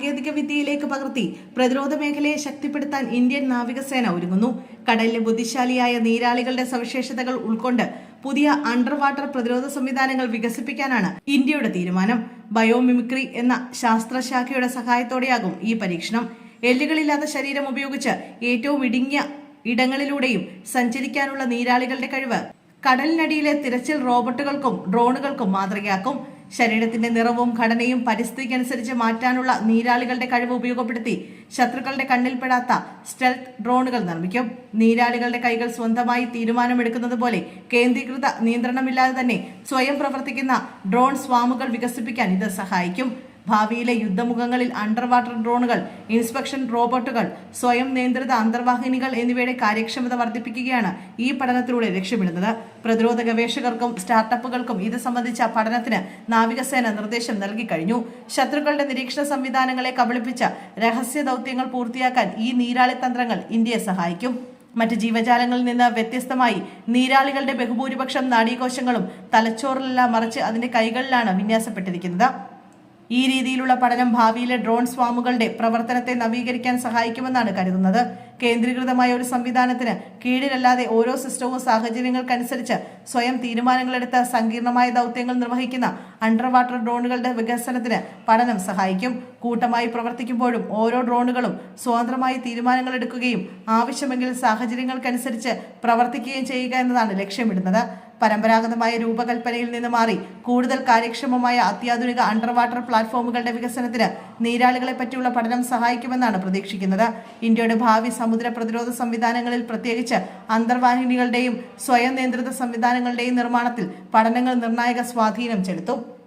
സാങ്കേതിക വിദ്യയിലേക്ക് പകർത്തി പ്രതിരോധ മേഖലയെ ശക്തിപ്പെടുത്താൻ ഇന്ത്യൻ നാവികസേന ഒരുങ്ങുന്നു. കടലിലെ ബുദ്ധിശാലിയായ നീരാളികളുടെ സവിശേഷതകൾ ഉൾക്കൊണ്ട് പുതിയ അണ്ടർ വാട്ടർ പ്രതിരോധ സംവിധാനങ്ങൾ വികസിപ്പിക്കാനാണ് ഇന്ത്യയുടെ തീരുമാനം. ബയോമിമിക്രി എന്ന ശാസ്ത്രശാഖയുടെ സഹായത്തോടെയാകും ഈ പരീക്ഷണം. എല്ലുകളില്ലാത്ത ശരീരം ഉപയോഗിച്ച് ഏറ്റവും ഇടുങ്ങിയ ഇടങ്ങളിലൂടെയും സഞ്ചരിക്കാനുള്ള നീരാളികളുടെ കഴിവ് കടലിനടിയിലെ തിരച്ചിൽ റോബോട്ടുകൾക്കും ഡ്രോണുകൾക്കും മാതൃകയാക്കും. ശരീരത്തിന്റെ നിറവും ഘടനയും പരിസ്ഥിതിക്കനുസരിച്ച് മാറ്റാനുള്ള നീരാളികളുടെ കഴിവ് ഉപയോഗപ്പെടുത്തി ശത്രുക്കളുടെ കണ്ണിൽപ്പെടാത്ത സ്റ്റെൽത്ത് ഡ്രോണുകൾ നിർമ്മിക്കും. നീരാളികളുടെ കൈകൾ സ്വന്തമായി തീരുമാനമെടുക്കുന്നത് പോലെ കേന്ദ്രീകൃത നിയന്ത്രണമില്ലാതെ തന്നെ സ്വയം പ്രവർത്തിക്കുന്ന ഡ്രോൺ സ്വാമുകൾ വികസിപ്പിക്കാൻ ഇത് സഹായിക്കും. ഭാവിയിലെ യുദ്ധമുഖങ്ങളിൽ അണ്ടർ വാട്ടർ ഡ്രോണുകൾ, ഇൻസ്പെക്ഷൻ റോബോട്ടുകൾ, സ്വയം നിയന്ത്രിത അന്തർവാഹിനികൾ എന്നിവയുടെ കാര്യക്ഷമത വർദ്ധിപ്പിക്കുകയാണ് ഈ പഠനത്തിലൂടെ ലക്ഷ്യമിടുന്നത്. പ്രതിരോധ ഗവേഷകർക്കും സ്റ്റാർട്ടപ്പുകൾക്കും ഇത് സംബന്ധിച്ച പഠനത്തിന് നാവികസേന നിർദ്ദേശം നൽകി കഴിഞ്ഞു. ശത്രുക്കളുടെ നിരീക്ഷണ സംവിധാനങ്ങളെ കബളിപ്പിച്ച രഹസ്യ ദൗത്യങ്ങൾ പൂർത്തിയാക്കാൻ ഈ നീരാളി തന്ത്രങ്ങൾ ഇന്ത്യയെ സഹായിക്കും. മറ്റ് ജീവജാലങ്ങളിൽ നിന്ന് വ്യത്യസ്തമായി നീരാളികളുടെ ബഹുഭൂരിപക്ഷം നാഡീകോശങ്ങളും തലച്ചോറിലല്ല മറിച്ച് അതിന്റെ കൈകളിലാണ് വിന്യാസപ്പെട്ടിരിക്കുന്നത്. ഈ രീതിയിലുള്ള പഠനം ഭാവിയിലെ ഡ്രോൺ സ്വാമുകളുടെ പ്രവർത്തനത്തെ നവീകരിക്കാൻ സഹായിക്കുമെന്നാണ് കരുതുന്നത്. കേന്ദ്രീകൃതമായ ഒരു സംവിധാനത്തിന് കീഴിലല്ലാതെ ഓരോ സിസ്റ്റവും സാഹചര്യങ്ങൾക്കനുസരിച്ച് സ്വയം തീരുമാനങ്ങളെടുത്ത് സങ്കീർണമായ ദൗത്യങ്ങൾ നിർവഹിക്കുന്ന അണ്ടർ വാട്ടർ ഡ്രോണുകളുടെ വികസനത്തിന് പഠനം സഹായിക്കും. കൂട്ടമായി പ്രവർത്തിക്കുമ്പോഴും ഓരോ ഡ്രോണുകളും സ്വതന്ത്രമായി തീരുമാനങ്ങൾ എടുക്കുകയും ആവശ്യമെങ്കിൽ സാഹചര്യങ്ങൾക്കനുസരിച്ച് പ്രവർത്തിക്കുകയും ചെയ്യുക എന്നതാണ് ലക്ഷ്യമിടുന്നത്. പരമ്പരാഗതമായ രൂപകൽപ്പനയിൽ നിന്ന് മാറി കൂടുതൽ കാര്യക്ഷമമായ അത്യാധുനിക അണ്ടർ വാട്ടർ പ്ലാറ്റ്ഫോമുകളുടെ വികസനത്തിന് നീരാളികളെ പറ്റിയുള്ള പഠനം സഹായിക്കുമെന്നാണ് പ്രതീക്ഷിക്കുന്നത്. ഇന്ത്യയുടെ ഭാവി സമുദ്ര പ്രതിരോധ സംവിധാനങ്ങളിൽ പ്രത്യേകിച്ച് അന്തർവാഹിനികളുടെയും സ്വയം നിയന്ത്രിത സംവിധാനങ്ങളുടെയും നിർമ്മാണത്തിൽ പഠനങ്ങൾ നിർണായക സ്വാധീനം ചെലുത്തും.